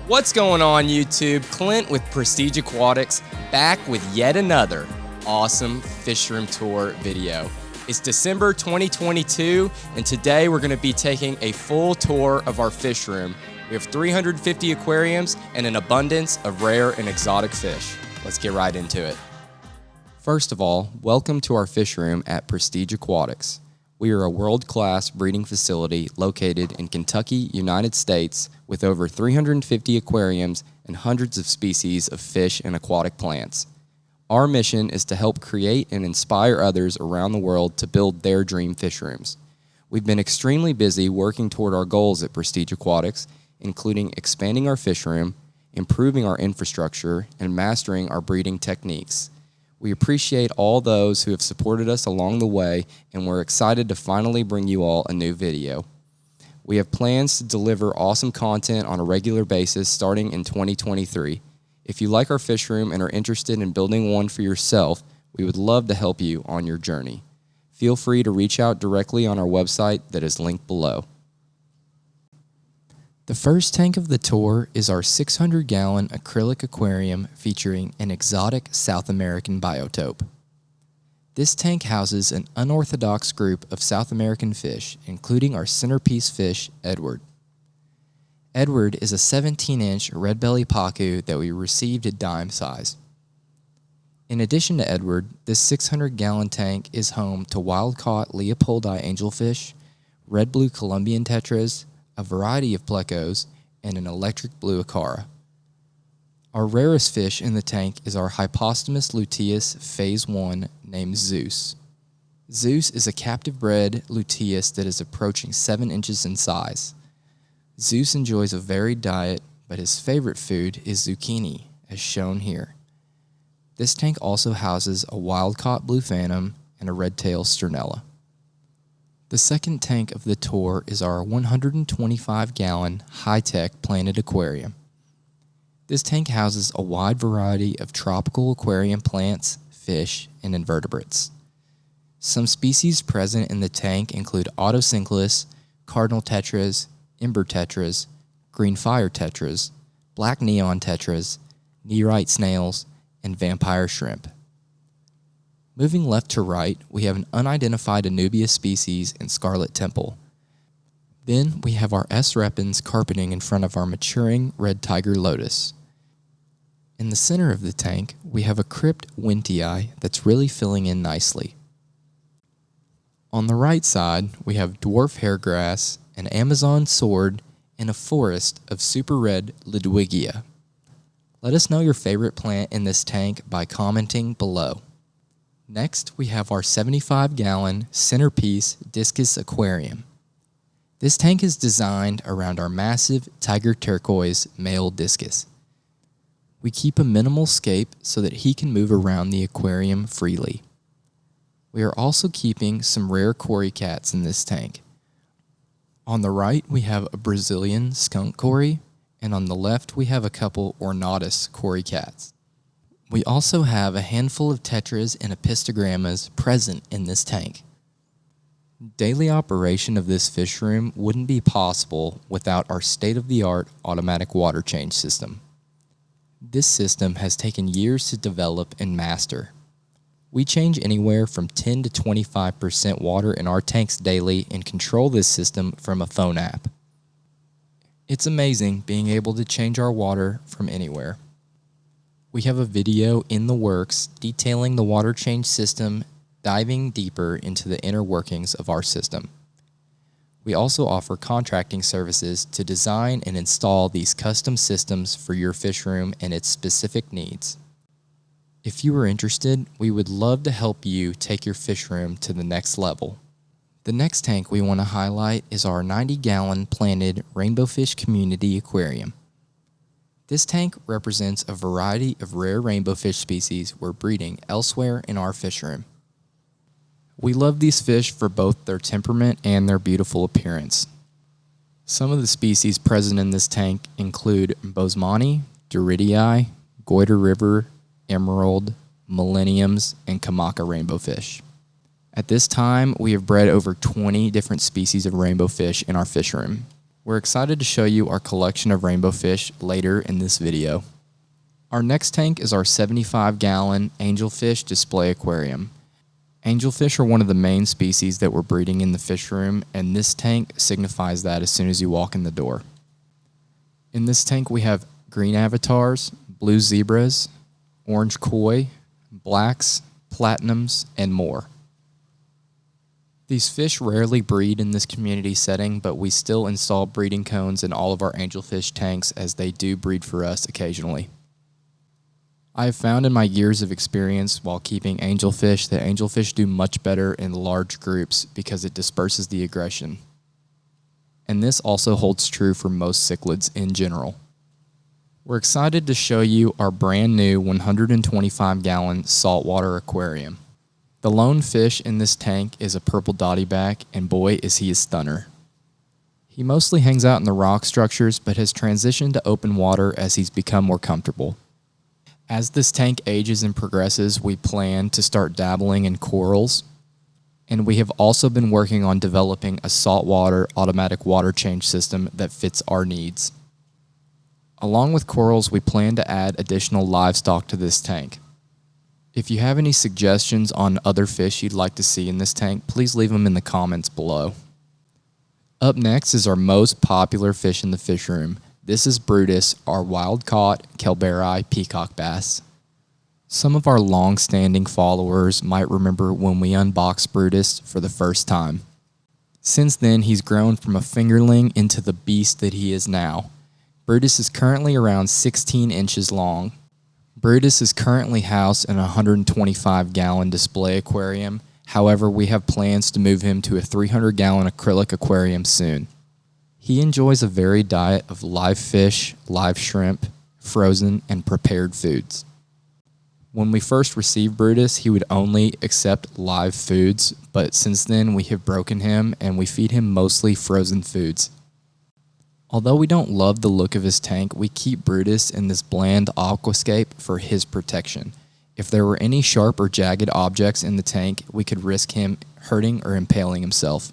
What's going on, YouTube? Clint with Prestige Aquatics, back with yet another awesome fish room tour video. It's December 2022, and today we're going to be taking a full tour of our fish room. We have 350 aquariums and an abundance of rare and exotic fish. Let's get right into it. First of all, welcome to our fish room at Prestige Aquatics. We are a world-class breeding facility located in Kentucky, United States, with over 350 aquariums and hundreds of species of fish and aquatic plants. Our mission is to help create and inspire others around the world to build their dream fish rooms. We've been extremely busy working toward our goals at Prestige Aquatics, including expanding our fish room, improving our infrastructure, and mastering our breeding techniques. We appreciate all those who have supported us along the way, and we're excited to finally bring you all a new video. We have plans to deliver awesome content on a regular basis starting in 2023. If you like our fish room and are interested in building one for yourself, we would love to help you on your journey. Feel free to reach out directly on our website that is linked below. The first tank of the tour is our 600-gallon acrylic aquarium featuring an exotic South American biotope. This tank houses an unorthodox group of South American fish, including our centerpiece fish, Edward. Edward is a 17-inch red belly pacu that we received at dime size. In addition to Edward, this 600-gallon tank is home to wild-caught Leopoldi angelfish, red-blue Colombian tetras, a variety of plecos, and an electric blue acara. Our rarest fish in the tank is our Hypostomus luteus phase 1 named Zeus. Zeus is a captive-bred luteus that is approaching 7 inches in size. Zeus enjoys a varied diet, but his favorite food is zucchini, as shown here. This tank also houses a wild-caught blue phantom and a red-tailed sternella. The second tank of the tour is our 125-gallon high-tech planted aquarium. This tank houses a wide variety of tropical aquarium plants, fish, and invertebrates. Some species present in the tank include Autocinclus, cardinal tetras, ember tetras, green fire tetras, black neon tetras, nearite snails, and vampire shrimp. Moving left to right, we have an unidentified Anubia species in scarlet temple. Then we have our S. repens carpeting in front of our maturing red tiger lotus. In the center of the tank, we have a crypt wintii that's really filling in nicely. On the right side, we have dwarf hairgrass, an Amazon sword, and a forest of super red Ludwigia. Let us know your favorite plant in this tank by commenting below. Next, we have our 75-gallon centerpiece Discus aquarium. This tank is designed around our massive tiger turquoise male discus. We keep a minimal scape so that he can move around the aquarium freely. We are also keeping some rare cory cats in this tank. On the right, we have a Brazilian skunk cory, and on the left, we have a couple ornatus cory cats. We also have a handful of tetras and apistogrammas present in this tank. Daily operation of this fish room wouldn't be possible without our state-of-the-art automatic water change system. This system has taken years to develop and master. We change anywhere from 10 to 25% water in our tanks daily and control this system from a phone app. It's amazing being able to change our water from anywhere. We have a video in the works detailing the water change system, diving deeper into the inner workings of our system. We also offer contracting services to design and install these custom systems for your fish room and its specific needs. If you are interested, we would love to help you take your fish room to the next level. The next tank we want to highlight is our 90-gallon planted Rainbowfish community aquarium. This tank represents a variety of rare rainbowfish species we're breeding elsewhere in our fish room. We love these fish for both their temperament and their beautiful appearance. Some of the species present in this tank include Bosemani, Doridii, Goiter River, Emerald, Millenniums, and Kamaka rainbowfish. At this time, we have bred over 20 different species of rainbowfish in our fish room. We're excited to show you our collection of rainbowfish later in this video. Our next tank is our 75-gallon Angelfish display aquarium. Angelfish are one of the main species that we're breeding in the fish room, and this tank signifies that as soon as you walk in the door. In this tank we have green avatars, blue zebras, orange koi, blacks, platinums, and more. These fish rarely breed in this community setting, but we still install breeding cones in all of our angelfish tanks as they do breed for us occasionally. I have found in my years of experience while keeping angelfish that angelfish do much better in large groups because it disperses the aggression. And this also holds true for most cichlids in general. We're excited to show you our brand new 125-gallon saltwater aquarium. The lone fish in this tank is a purple dottyback, and boy is he a stunner. He mostly hangs out in the rock structures but has transitioned to open water as he's become more comfortable. As this tank ages and progresses, we plan to start dabbling in corals, and we have also been working on developing a saltwater automatic water change system that fits our needs. Along with corals, we plan to add additional livestock to this tank. If you have any suggestions on other fish you'd like to see in this tank, please leave them in the comments below. Up next is our most popular fish in the fish room. This is Brutus, our wild-caught Kelberi peacock bass. Some of our long-standing followers might remember when we unboxed Brutus for the first time. Since then, he's grown from a fingerling into the beast that he is now. Brutus is currently around 16 inches long. Brutus is currently housed in a 125-gallon display aquarium. However, we have plans to move him to a 300-gallon acrylic aquarium soon. He enjoys a varied diet of live fish, live shrimp, frozen, and prepared foods. When we first received Brutus, he would only accept live foods, but since then we have broken him and we feed him mostly frozen foods. Although we don't love the look of his tank, we keep Brutus in this bland aquascape for his protection. If there were any sharp or jagged objects in the tank, we could risk him hurting or impaling himself.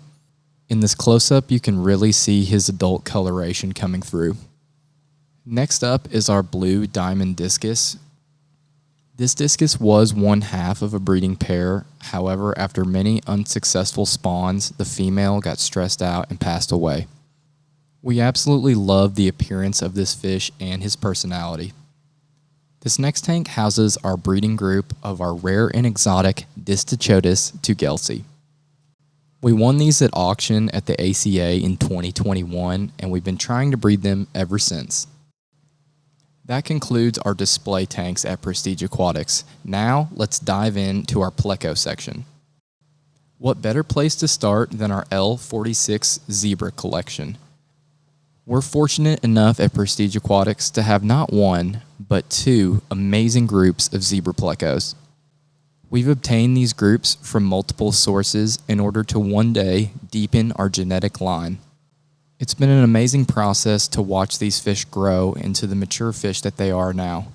In this close-up, you can really see his adult coloration coming through. Next up is our blue diamond discus. This discus was one half of a breeding pair. However, after many unsuccessful spawns, the female got stressed out and passed away. We absolutely love the appearance of this fish and his personality. This next tank houses our breeding group of our rare and exotic Discus tugelsii. We won these at auction at the ACA in 2021, and we've been trying to breed them ever since. That concludes our display tanks at Prestige Aquatics. Now, let's dive into our Pleco section. What better place to start than our L46 zebra collection? We're fortunate enough at Prestige Aquatics to have not one, but two amazing groups of zebra plecos. We've obtained these groups from multiple sources in order to one day deepen our genetic line. It's been an amazing process to watch these fish grow into the mature fish that they are now.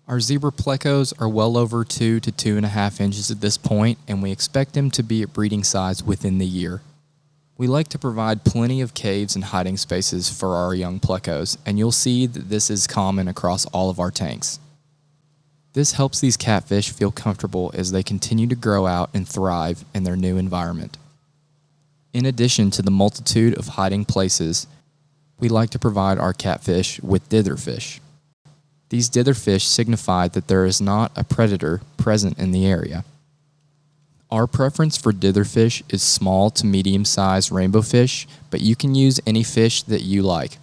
Our zebra plecos are well over 2 to 2.5 inches at this point, and we expect them to be at breeding size within the year. We like to provide plenty of caves and hiding spaces for our young plecos, and you'll see that this is common across all of our tanks. This helps these catfish feel comfortable as they continue to grow out and thrive in their new environment. In addition to the multitude of hiding places, we like to provide our catfish with ditherfish. These ditherfish signify that there is not a predator present in the area. Our preference for ditherfish is small to medium-sized rainbowfish, but you can use any fish that you like.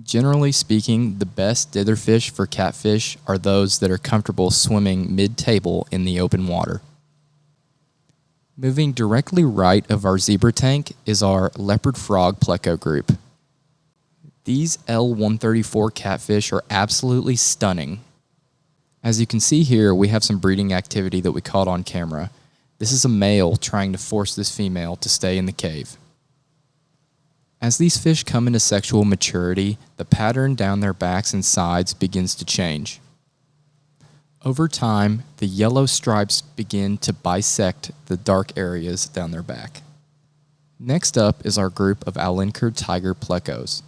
Generally speaking, the best ditherfish for catfish are those that are comfortable swimming mid-table in the open water. Moving directly right of our zebra tank is our leopard frog pleco group. These L134 catfish are absolutely stunning. As you can see here, we have some breeding activity that we caught on camera. This is a male trying to force this female to stay in the cave. As these fish come into sexual maturity, the pattern down their backs and sides begins to change. Over time, the yellow stripes begin to bisect the dark areas down their back. Next up is our group of Alenker tiger plecos.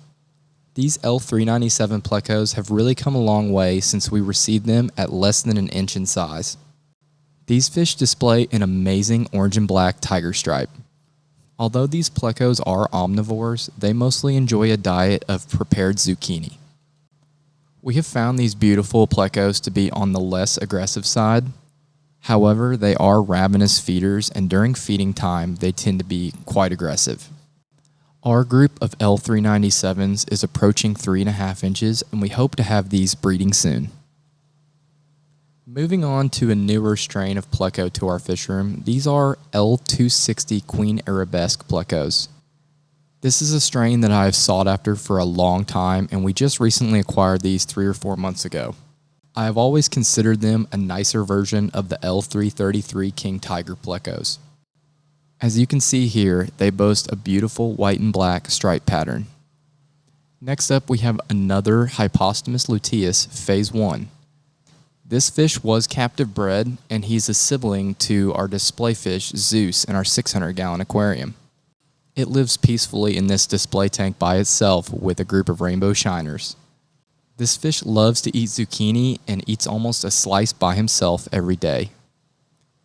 These L397 plecos have really come a long way since we received them at less than an inch in size. These fish display an amazing orange and black tiger stripe. Although these plecos are omnivores, they mostly enjoy a diet of prepared zucchini. We have found these beautiful plecos to be on the less aggressive side. However, they are ravenous feeders, and during feeding time, they tend to be quite aggressive. Our group of L397s is approaching 3.5 inches, and we hope to have these breeding soon. Moving on to a newer strain of pleco to our fish room, these are L260 Queen Arabesque plecos. This is a strain that I have sought after for a long time, and we just recently acquired these 3 or 4 months ago. I have always considered them a nicer version of the L333 King Tiger plecos. As you can see here, they boast a beautiful white and black stripe pattern. Next up, we have another Hypostomus luteus Phase 1. This fish was captive bred, and he's a sibling to our display fish Zeus in our 600-gallon aquarium. It lives peacefully in this display tank by itself with a group of rainbow shiners. This fish loves to eat zucchini and eats almost a slice by himself every day.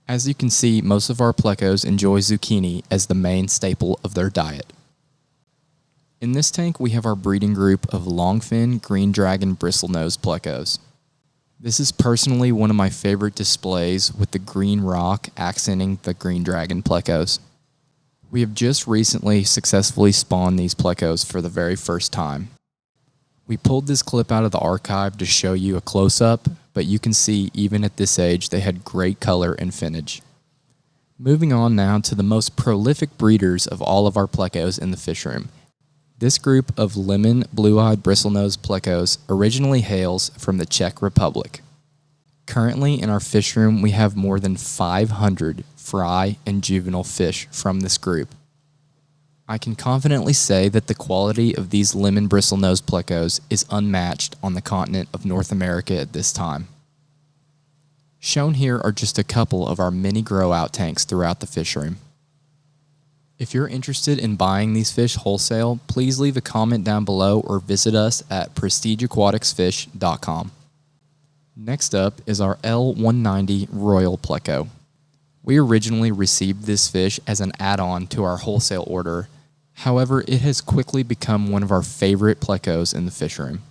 As you can see, most of our plecos enjoy zucchini as the main staple of their diet. In this tank, we have our breeding group of longfin green dragon bristlenose plecos. This is personally one of my favorite displays, with the green rock accenting the green dragon plecos. We have just recently successfully spawned these plecos for the very first time. We pulled this clip out of the archive to show you a close-up, but you can see even at this age they had great color and finnage. Moving on now to the most prolific breeders of all of our plecos in the fish room. This group of lemon blue-eyed bristlenose plecos originally hails from the Czech Republic. Currently in our fish room we have more than 500 fry and juvenile fish from this group. I can confidently say that the quality of these lemon bristlenose plecos is unmatched on the continent of North America at this time. Shown here are just a couple of our mini grow-out tanks throughout the fish room. If you're interested in buying these fish wholesale, please leave a comment down below or visit us at prestigeaquaticsfish.com. Next up is our L190 Royal Pleco. We originally received this fish as an add-on to our wholesale order. However, it has quickly become one of our favorite plecos in the fish room.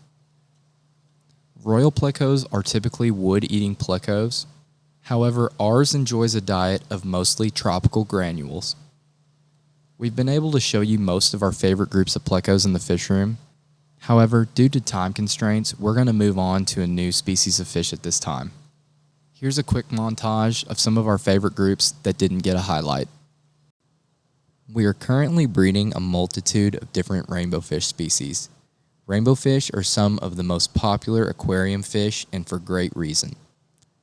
Royal plecos are typically wood-eating plecos. However, ours enjoys a diet of mostly tropical granules. We've been able to show you most of our favorite groups of plecos in the fish room. However, due to time constraints, we're going to move on to a new species of fish at this time. Here's a quick montage of some of our favorite groups that didn't get a highlight. We are currently breeding a multitude of different rainbowfish species. Rainbowfish are some of the most popular aquarium fish, and for great reason.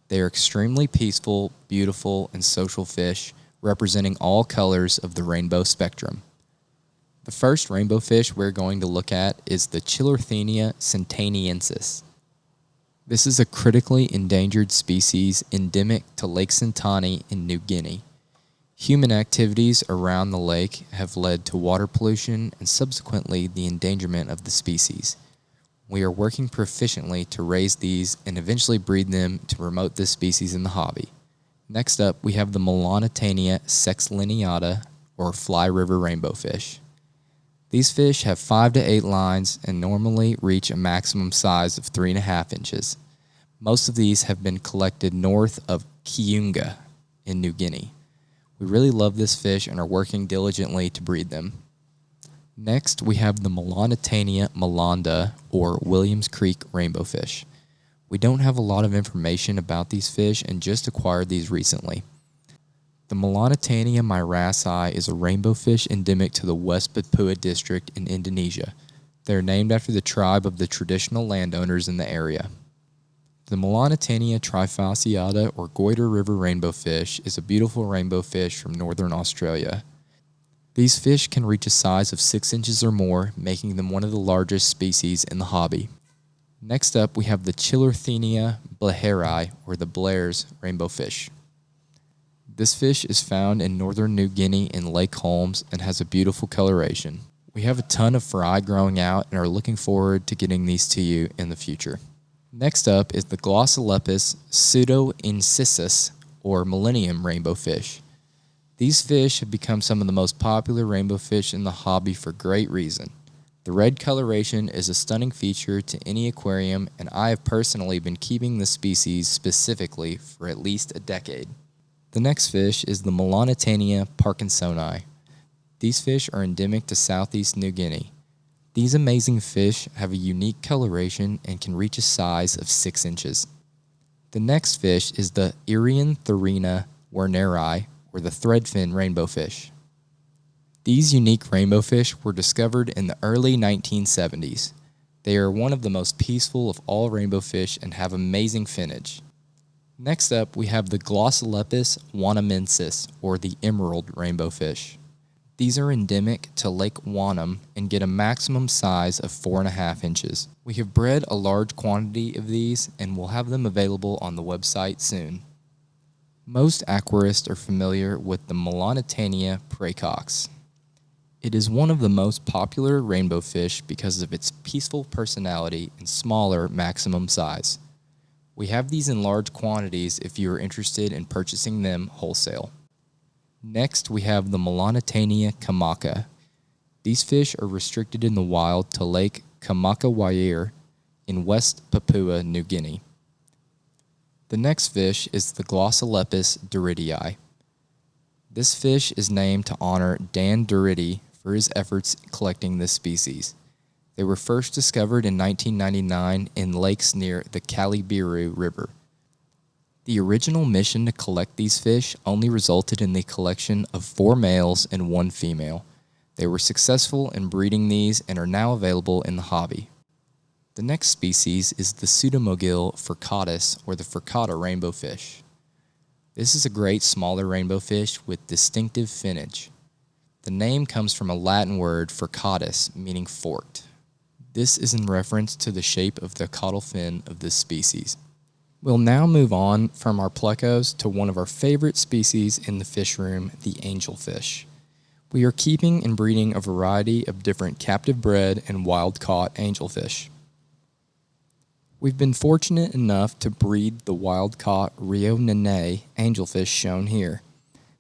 They are extremely peaceful, beautiful, and social fish, representing all colors of the rainbow spectrum. The first rainbow fish we're going to look at is the Chilorthenia centaniensis. This is a critically endangered species endemic to Lake Sentani in New Guinea. Human activities around the lake have led to water pollution and subsequently the endangerment of the species. We are working proficiently to raise these and eventually breed them to promote this species in the hobby. Next up, we have the Melanitania sexlineata, or fly river rainbowfish. These fish have 5 to 8 lines and normally reach a maximum size of 3.5 inches. Most of these have been collected north of Kiunga in New Guinea. We really love this fish and are working diligently to breed them. Next, we have the Melanitania melanda, or Williams Creek rainbowfish. We don't have a lot of information about these fish and just acquired these recently. The Melanitania myraci is a rainbowfish endemic to the West Papua district in Indonesia. They are named after the tribe of the traditional landowners in the area. The Melanitania trifasciata, or Goiter River rainbowfish, is a beautiful rainbowfish from northern Australia. These fish can reach a size of 6 inches or more, making them one of the largest species in the hobby. Next up, we have the Chilorthenia blaheri, or the Blair's rainbowfish. This fish is found in northern New Guinea in Lake Holmes and has a beautiful coloration. We have a ton of fry growing out and are looking forward to getting these to you in the future. Next up is the Glossolepis pseudo-incisus, or millennium rainbow fish. These fish have become some of the most popular rainbow fish in the hobby for great reason. The red coloration is a stunning feature to any aquarium, and I have personally been keeping this species specifically for at least a decade. The next fish is the Melanitania parkinsoni. These fish are endemic to southeast New Guinea. These amazing fish have a unique coloration and can reach a size of 6 inches. The next fish is the Erianthurina werneri, or the threadfin rainbow fish. These unique rainbow fish were discovered in the early 1970s. They are one of the most peaceful of all rainbow fish and have amazing finnage. Next up, we have the Glossolepis wanamensis, or the emerald rainbow fish. These are endemic to Lake Wanam and get a maximum size of 4.5 inches. We have bred a large quantity of these and will have them available on the website soon. Most aquarists are familiar with the Melanitania praecox. It is one of the most popular rainbow fish because of its peaceful personality and smaller maximum size. We have these in large quantities if you are interested in purchasing them wholesale. Next, we have the Melanitania kamaka. These fish are restricted in the wild to Lake Kamakawair in West Papua New Guinea. The next fish is the Glossolepis duridii. This fish is named to honor Dan Duridi for his efforts collecting this species. They were first discovered in 1999 in lakes near the Kalibiru River. The original mission to collect these fish only resulted in the collection of 4 males and 1 female. They were successful in breeding these and are now available in the hobby. The next species is the Pseudomogil furcatus, or the furcata rainbow fish. This is a great smaller rainbow fish with distinctive finnage. The name comes from a Latin word furcatus, meaning forked. This is in reference to the shape of the caudal fin of this species. We'll now move on from our plecos to one of our favorite species in the fish room, the angelfish. We are keeping and breeding a variety of different captive bred and wild-caught angelfish. We've been fortunate enough to breed the wild-caught Rio Nene angelfish shown here.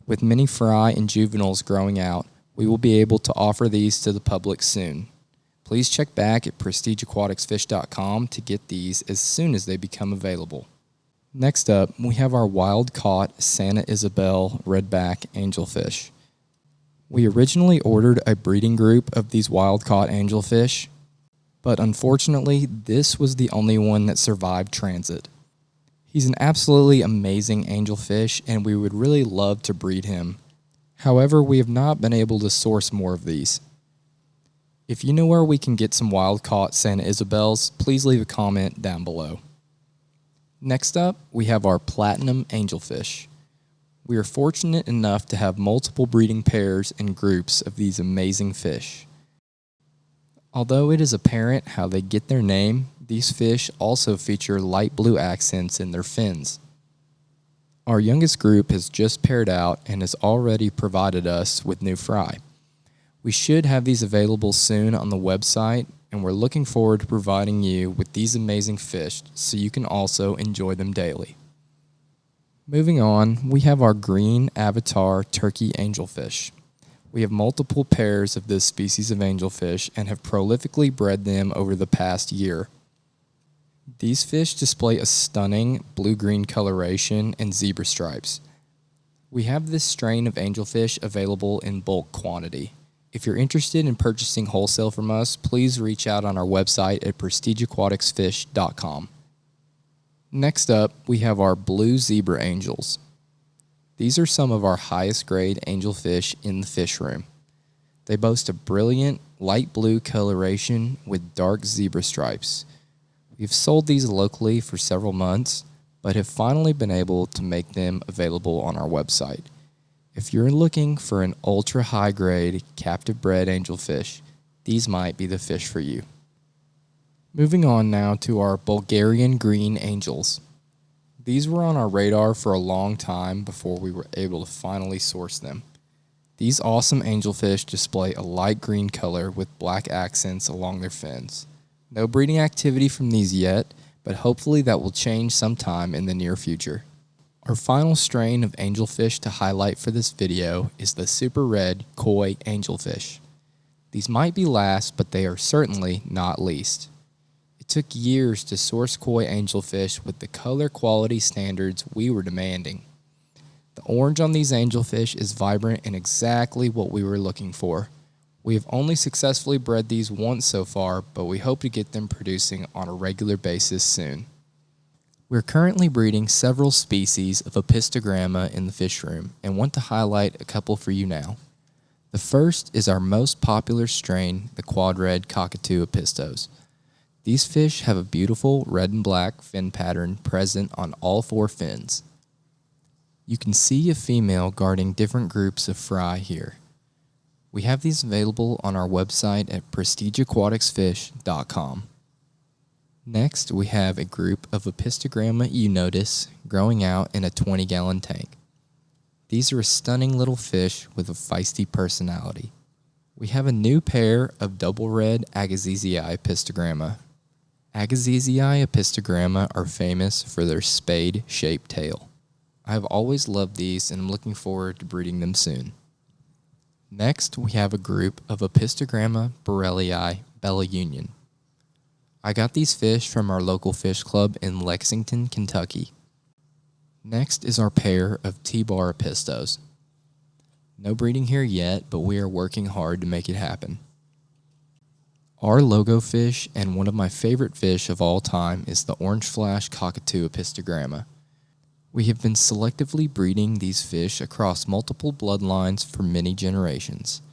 With many fry and juveniles growing out, we will be able to offer these to the public soon. Please check back at prestigeaquaticsfish.com to get these as soon as they become available. Next up, we have our wild-caught Santa Isabel redback angelfish. We originally ordered a breeding group of these wild-caught angelfish, but unfortunately, this was the only one that survived transit. He's an absolutely amazing angelfish, and we would really love to breed him. However, we have not been able to source more of these. If you know where we can get some wild-caught Santa Isabels, please leave a comment down below. Next up, we have our platinum angelfish. We are fortunate enough to have multiple breeding pairs and groups of these amazing fish. Although it is apparent how they get their name, these fish also feature light blue accents in their fins. Our youngest group has just paired out and has already provided us with new fry. We should have these available soon on the website, and we're looking forward to providing you with these amazing fish so you can also enjoy them daily. Moving on, we have our green avatar turkey angelfish. We have multiple pairs of this species of angelfish and have prolifically bred them over the past year. These fish display a stunning blue-green coloration and zebra stripes. We have this strain of angelfish available in bulk quantity. If you're interested in purchasing wholesale from us, please reach out on our website at prestigeaquaticsfish.com. Next up, we have our blue zebra angels. These are some of our highest grade angelfish in the fish room. They boast a brilliant light blue coloration with dark zebra stripes. We've sold these locally for several months, but have finally been able to make them available on our website. If you're looking for an ultra high grade captive bred angelfish, these might be the fish for you. Moving on now to our Bulgarian green angels. These were on our radar for a long time before we were able to finally source them. These awesome angelfish display a light green color with black accents along their fins. No breeding activity from these yet, but hopefully that will change sometime in the near future. Our final strain of angelfish to highlight for this video is the super red koi angelfish. These might be last, but they are certainly not least. It took years to source koi angelfish with the color quality standards we were demanding. The orange on these angelfish is vibrant and exactly what we were looking for. We have only successfully bred these once so far, but we hope to get them producing on a regular basis soon. We're currently breeding several species of Apistogramma in the fish room and want to highlight a couple for you now. The first is our most popular strain, the quad red cockatoo apistos. These fish have a beautiful red and black fin pattern present on all four fins. You can see a female guarding different groups of fry here. We have these available on our website at prestigeaquaticsfish.com. Next, we have a group of Apistogramma unitis growing out in a 20-gallon tank. These are a stunning little fish with a feisty personality. We have a new pair of double red Agassizii Apistogramma. Agassizii Apistogramma are famous for their spade-shaped tail. I have always loved these and am looking forward to breeding them soon. Next, we have a group of Apistogramma borellii Bella Union. I got these fish from our local fish club in Lexington, Kentucky. Next is our pair of T-bar apistos. No breeding here yet, but we are working hard to make it happen. Our logo fish and one of my favorite fish of all time is the orange flash cockatoo Apistogramma. We have been selectively breeding these fish across multiple bloodlines for many generations.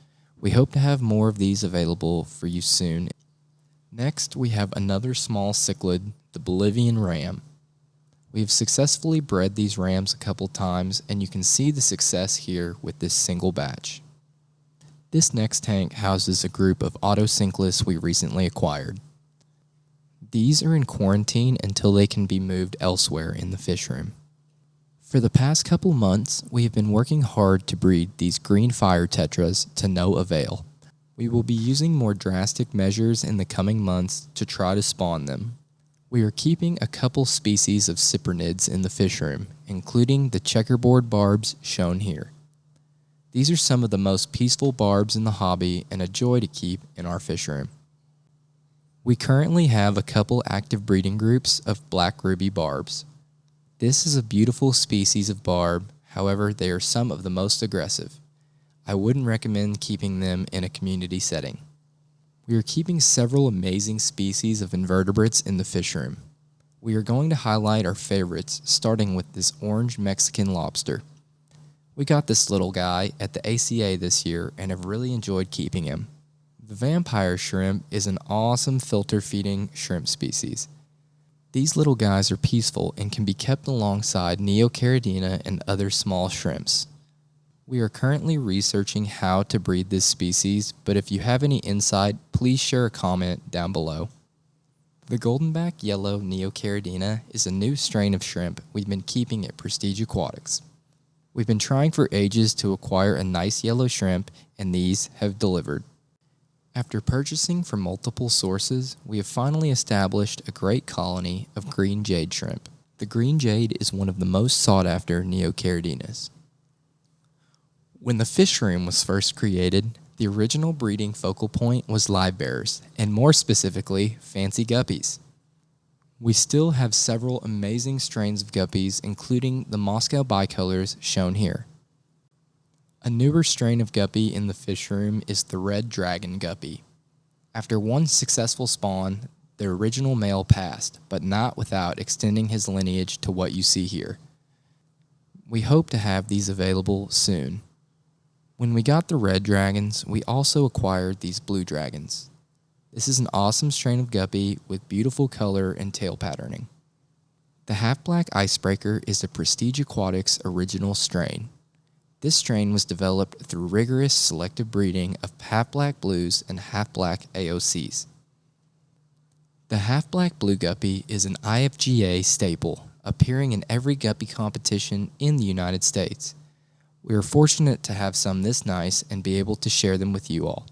We hope to have more of these available for you soon. Next, we have another small cichlid, the Bolivian ram. We have successfully bred these rams a couple times, and you can see the success here with this single batch. This next tank houses a group of cichlids we recently acquired. These are in quarantine until they can be moved elsewhere in the fish room. For the past couple months, we have been working hard to breed these green fire tetras to no avail. We will be using more drastic measures in the coming months to try to spawn them. We are keeping a couple species of cyprinids in the fish room, including the checkerboard barbs shown here. These are some of the most peaceful barbs in the hobby and a joy to keep in our fish room. We currently have a couple active breeding groups of black ruby barbs. This is a beautiful species of barb, however, they are some of the most aggressive. I wouldn't recommend keeping them in a community setting. We are keeping several amazing species of invertebrates in the fish room. We are going to highlight our favorites, starting with this orange Mexican lobster. We got this little guy at the ACA this year and have really enjoyed keeping him. The vampire shrimp is an awesome filter-feeding shrimp species. These little guys are peaceful and can be kept alongside Neocaridina and other small shrimps. We are currently researching how to breed this species, but if you have any insight, please share a comment down below. The goldenback yellow Neocaridina is a new strain of shrimp we've been keeping at Prestige Aquatics. We've been trying for ages to acquire a nice yellow shrimp, and these have delivered. After purchasing from multiple sources, we have finally established a great colony of green jade shrimp. The green jade is one of the most sought-after Neocaridinas. When the fish room was first created, the original breeding focal point was live bearers, and more specifically, fancy guppies. We still have several amazing strains of guppies, including the Moscow bicolors shown here. A newer strain of guppy in the fish room is the red dragon guppy. After one successful spawn, the original male passed, but not without extending his lineage to what you see here. We hope to have these available soon. When we got the red dragons, we also acquired these blue dragons. This is an awesome strain of guppy with beautiful color and tail patterning. The half-black icebreaker is the Prestige Aquatics original strain. This strain was developed through rigorous selective breeding of half-black blues and half-black AOCs. The half-black blue guppy is an IFGA staple, appearing in every guppy competition in the United States. We are fortunate to have some this nice and be able to share them with you all.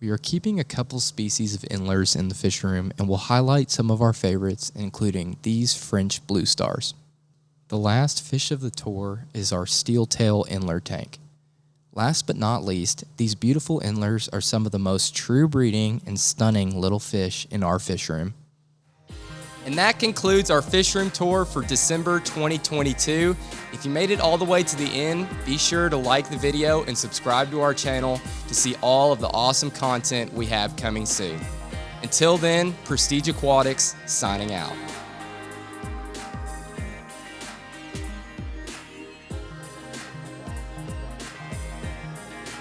We are keeping a couple species of endlers in the fish room and will highlight some of our favorites, including these French blue stars. The last fish of the tour is our steel-tail endler tank. Last but not least, these beautiful endlers are some of the most true breeding and stunning little fish in our fish room. And that concludes our fish room tour for December 2022. If you made it all the way to the end, be sure to like the video and subscribe to our channel to see all of the awesome content we have coming soon. Until then, Prestige Aquatics signing out.